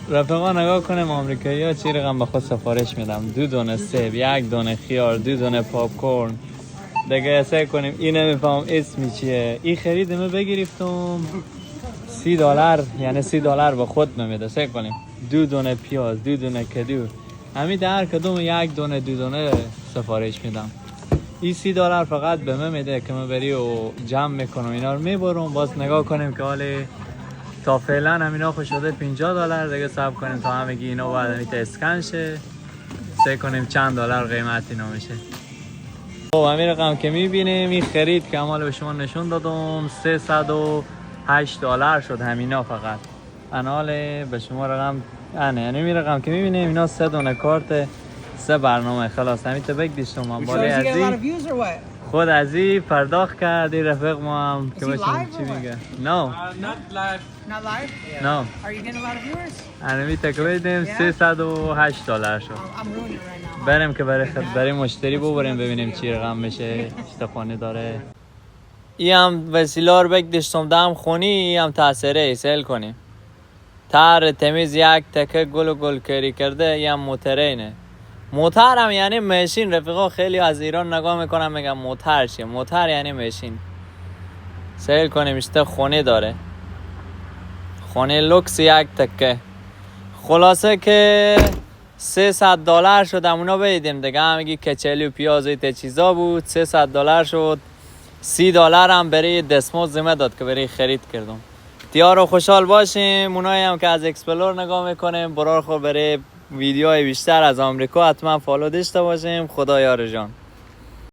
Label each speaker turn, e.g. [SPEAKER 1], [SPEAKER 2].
[SPEAKER 1] رفقا نگاه کنیم آمریکایی ها چی رقم به خود سفارش میدم. 2 دونه سیب، 1 دونه خیار، 2 دونه پاپ کورن. دیگه اسه کنیم این نمیفهم اسمی چیه. این خریدمه بگرفتم $30، یعنی $30 به خود نمیده. سه کنیم 2 دونه پیاز، 2 دونه کدو، همین در کدوم 1 دونه 2 دونه سفارش میدم. این $30 فقط به من میده که من بری و جمع میکنم اینا رو میبرم. باز نگاه کنیم که حالی تا فعلا همینا خوش شده $50. دیگه صبر کنیم تا همگی اینا بعد همیت اسکن شه، سه کنیم چند دلار قیمت اینا میشه. خب همین رقم که میبینیم این خرید که عمال به شما نشون دادم $308 شد همینا فقط. انال به شما رقم یعنی می رقم که میبینیم اینا 3 دونه کارت 3 برنامه خلاص همین تا بگیشتم من بالای ازی خود ازی پرداخت کردی رفیق ما هم که باشیم چی میگه. No.
[SPEAKER 2] Not live.
[SPEAKER 3] Not live?
[SPEAKER 1] No.
[SPEAKER 3] Are you getting a lot of viewers?
[SPEAKER 1] انمی تکلیدیم $308 شد.
[SPEAKER 3] I'm ruining it right now.
[SPEAKER 1] بریم که برای مشتری ببریم ببینیم چی رقم میشه. اشتخانی داره. ای هم وسیله رو بگدشتم دم خونی، ای هم تاثیره سیل کنیم. تر تمیز یک تکه گل کری کرده، ای هم موتره اینه. موتر هم یعنی ماشین. رفیقا خیلی از ایران نگاه میکنم میگم موتر چیه. موتر یعنی ماشین. سیل کنیم اشته خونه داره. خونه لوکس یک تکه. خلاصه که $300 شد. همونا بیدیم دیگه همگی کچلی و پیاز و ایت چیزا بود. $300 شد. $30 هم برای دستمزد زمه داد که برای خرید کردم. دیار و خوشحال باشیم. اونایی هم که از اکسپلور نگاه میکنیم برار خور برای ویدیوهای بیشتر از آمریکا حتما فالو داشته باشیم. خدا یار جان.